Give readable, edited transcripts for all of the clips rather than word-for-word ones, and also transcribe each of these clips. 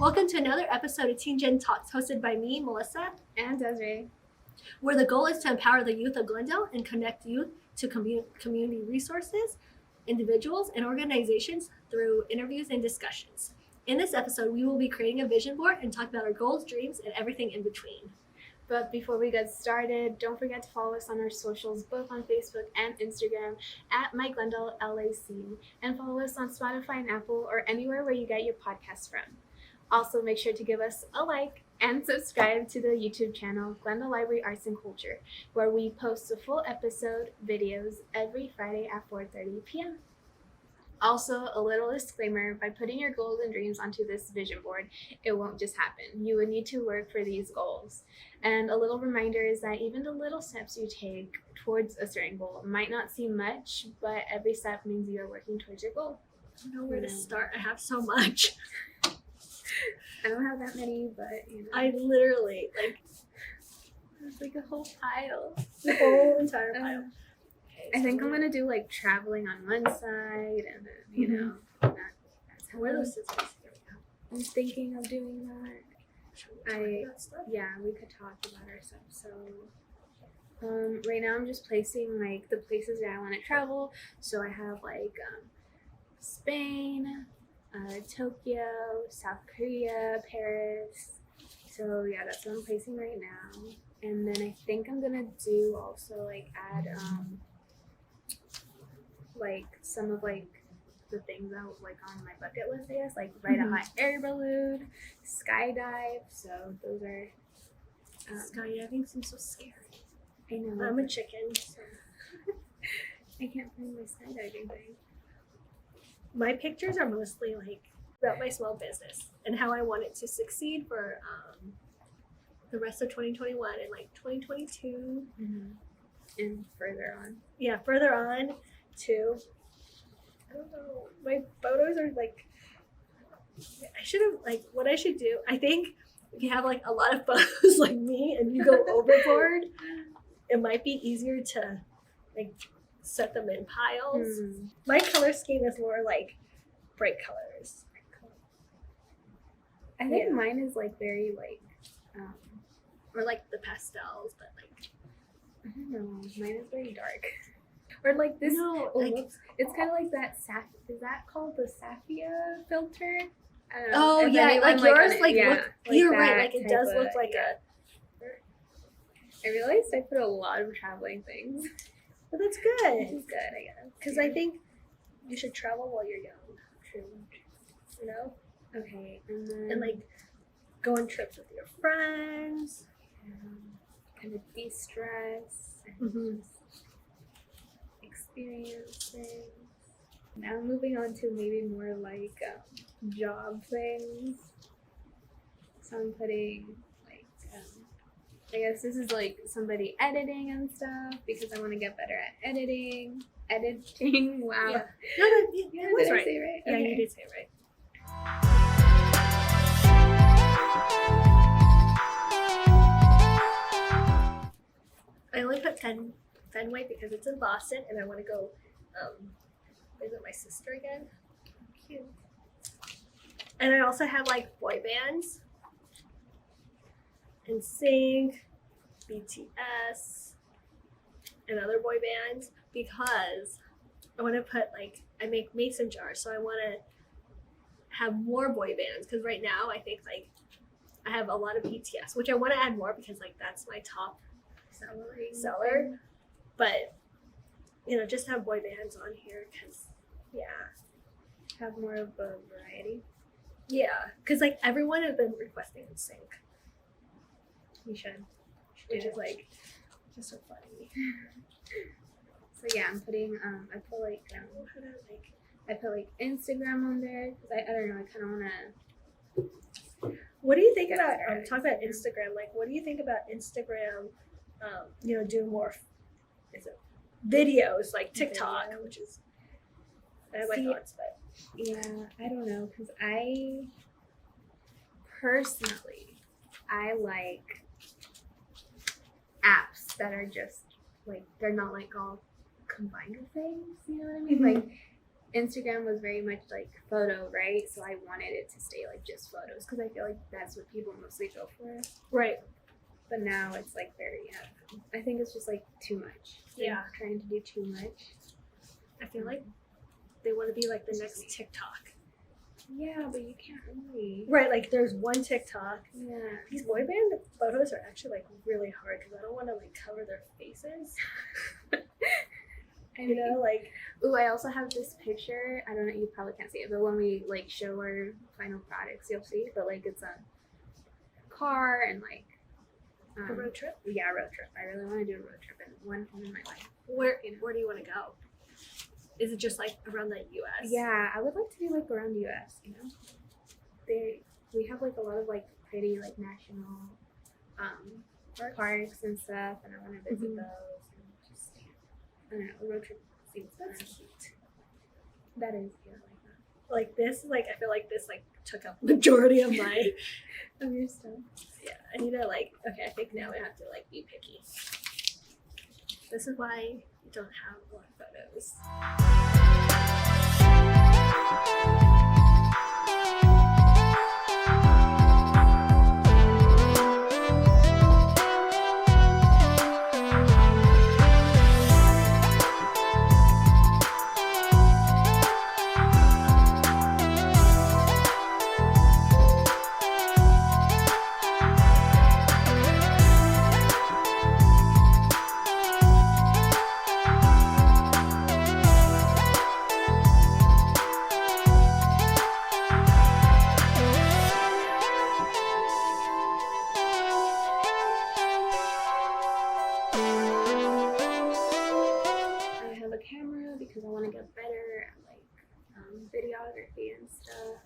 Welcome to another episode of G.E.N Talks, hosted by me, Melissa, and Desiree, where the goal is to empower the youth of Glendale and connect youth to community resources, individuals, and organizations through interviews and discussions. In this episode, we will be creating a vision board and talk about our goals, dreams, and everything in between. But before we get started, don't forget to follow us on our socials, both on Facebook and Instagram at MyGlendaleLAC, and follow us on Spotify and Apple or anywhere where you get your podcasts from. Also, make sure to give us a like and subscribe to the YouTube channel Glendale Library Arts and Culture, where we post the full episode videos every Friday at 4:30 p.m. Also, a little disclaimer, by putting your goals and dreams onto this vision board, it won't just happen. You would need to work for these goals. And a little reminder is that even the little steps you take towards a certain goal might not seem much, but every step means you are working towards your goal. I don't know where to start. I have so much. I don't have that many, but you know. I literally, It's like a whole pile. The whole entire pile. I think I'm going to do like traveling on one side and then, you know, that's how Where are those scissors? Here we go. I'm thinking of doing that. Should we talk about stuff? Yeah, we could talk about ourselves. So, right now I'm just placing like the places that I want to travel. So I have like Spain, Tokyo, South Korea, Paris. So yeah, that's what I'm placing right now. And then I think I'm gonna do also like add like some of like the things that like on my bucket list, I guess, like ride a hot air balloon, skydive. So those are Skydiving seems so scary. I know. I'm a chicken. So. I can't find my skydiving thing. My pictures are mostly like about my small business and how I want it to succeed for the rest of 2021 and like 2022 and further on. Yeah, further on too. I don't know. My photos are like, I should have like what I should do. I think if you have like a lot of photos like me and you go overboard, it might be easier to like set them in piles. My color scheme is more like bright colors. I think mine is like very like or like the pastels, but like I don't know, mine is very dark. Or like this, it's kind of like that is that called the Saphia filter? I don't know. Oh yeah, like yours, you're right, like it does look like I realized I put a lot of traveling things. But that's good. It's good, I guess. Because I think you should travel while you're young. True. You know? Okay, and then and like go on trips with your friends. Kind of de-stress and just experience things. Now moving on to maybe more like job things. So I'm putting like I guess this is like somebody editing and stuff because I want to get better at editing. Wow. Yeah. No, Did I say it right? Yeah, Okay. you did say it right. I only put Fenway because it's in Boston and I want to go visit my sister again. Cute. And I also have like boy bands. NSYNC, BTS, and other boy bands because I want to put like I make mason jars, so I want to have more boy bands because right now I think like I have a lot of BTS, which I want to add more because like that's my top seller, but you know just have boy bands on here because have more of a variety. Yeah, because like everyone has been requesting NSYNC. You should. Which is like just so funny. So yeah, I'm putting I put like Instagram on there because I don't know, I kind of want to. What do you think about talk about Instagram? Like, what do you think about Instagram? You know, doing more videos like TikTok, which is I have my thoughts, but yeah, I don't know because I personally like apps that are just like they're not like all combined with things. You know what I mean? Like Instagram was very much like photo, right? So I wanted it to stay like just photos because I feel like that's what people mostly go for. Right. But now it's like very, I think it's just like too much. Yeah. Like, trying to do too much. I feel like they want to be like the next TikTok. Yeah, but you can't really. Right, like there's one TikTok. Yeah. These boy band photos are actually like really hard because I don't want to like cover their faces. You know, like. Ooh, I also have this picture. I don't know, you probably can't see it, but when we like show our final products, you'll see. But like it's a car and like A road trip? Yeah, a road trip. I really want to do a road trip in one time in my life. Where do you want to go? Is it just like around the U.S.? Yeah, I would like to do like around the U.S. You know, we have like a lot of like pretty like national parks and stuff, and I want to visit those and just I don't know, a road trip. That's cute. That is, yeah, like that. Like this, like I feel like this like took up majority of my of your stuff. Yeah, I need to like. Okay, I think now I have to like be picky. This is why you don't have more photos. Because I want to get better at like videography and stuff.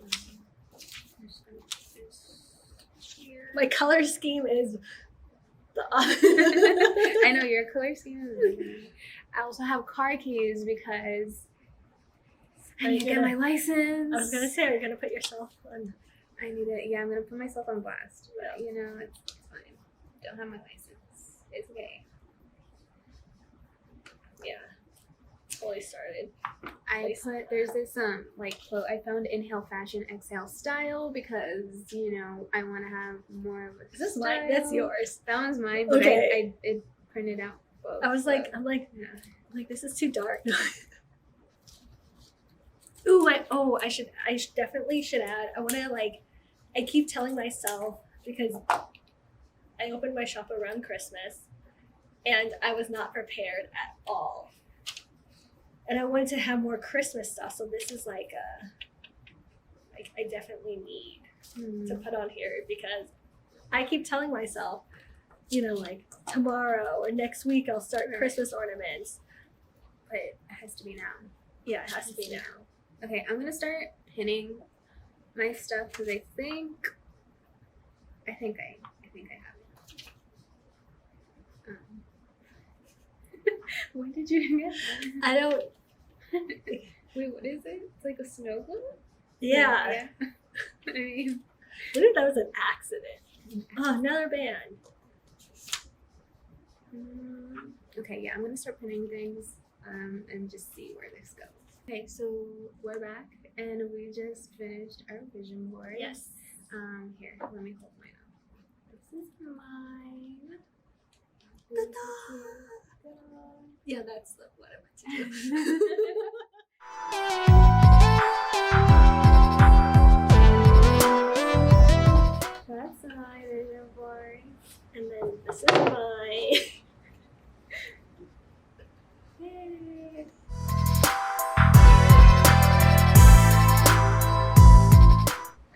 I'm just gonna put this here. My color scheme is the I know your color scheme is amazing. I also have car keys because I need to get my license. I was gonna say, are you gonna put yourself on? I need it. Yeah, I'm gonna put myself on blast. But you know, it's fine. Don't have my license. It's okay. Yeah, fully started. There's this like quote I found: "Inhale fashion, exhale style," because you know I want to have more of a. Is this mine? That's yours. That one's mine. But okay. I printed out both. I was like, I'm like, this is too dark. Ooh, I definitely should add. I want to like, I keep telling myself because I opened my shop around Christmas. And I was not prepared at all. And I wanted to have more Christmas stuff. So this is like I definitely need to put on here because I keep telling myself, you know, like tomorrow or next week I'll start Christmas ornaments. But it has to be now. Yeah, it has to be now. Okay, I'm going to start pinning my stuff because I think I have it. When did you get that? I don't. Wait, what is it? It's like a snow globe? Yeah. I mean, what if that was an accident? Oh, another band. Okay, yeah, I'm gonna start pinning things and just see where this goes. Okay, so we're back and we just finished our vision board. Yes. Here, let me hold mine up. This is mine. Yeah, that's what I meant to do. That's my vision board. And then this is my. Yay.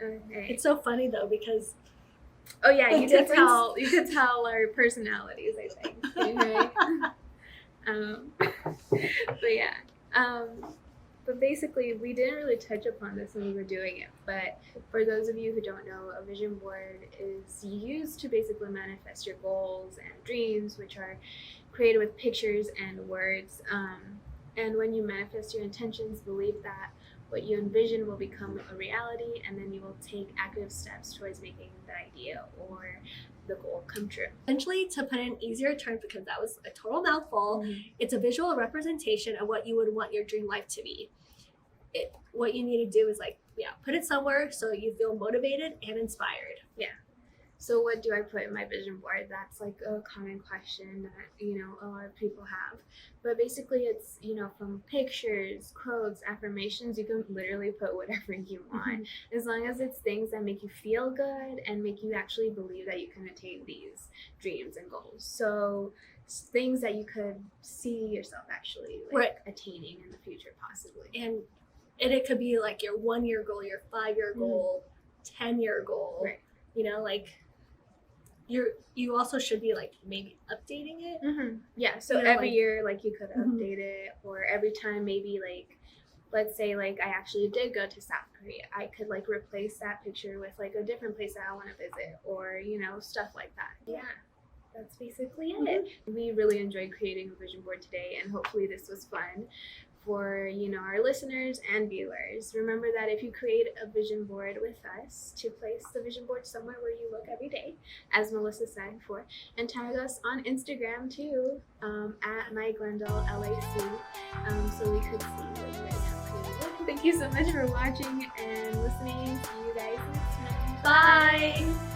Okay. It's so funny though because. Oh yeah, you could tell our personalities, I think. Okay. But yeah. But basically, we didn't really touch upon this when we were doing it. But for those of you who don't know, a vision board is used to basically manifest your goals and dreams, which are created with pictures and words. And when you manifest your intentions, believe that what you envision will become a reality, and then you will take active steps towards making that idea or the goal come true. Essentially, to put it in easier terms, because that was a total mouthful, it's a visual representation of what you would want your dream life to be. What you need to do is put it somewhere so you feel motivated and inspired. So what do I put in my vision board? That's like a common question that, a lot of people have. But basically it's, from pictures, quotes, affirmations, you can literally put whatever you want. As long as it's things that make you feel good and make you actually believe that you can attain these dreams and goals. So things that you could see yourself actually attaining in the future possibly. And it could be like your 1-year goal, your 5-year goal, 10-year goal. Right. You also should be maybe updating it. Yeah, so every year you could update it, or every time maybe let's say I actually did go to South Korea, I could replace that picture with a different place that I want to visit, or stuff like that. Yeah, that's basically it. We really enjoyed creating a vision board today, and hopefully this was fun for our listeners and viewers. Remember that if you create a vision board with us, to place the vision board somewhere where you look every day, as Melissa said before, and tag us on Instagram too, at MyGlendaleLAC, so we could see what you guys have created. Thank you so much for watching and listening. See you guys next time. Bye.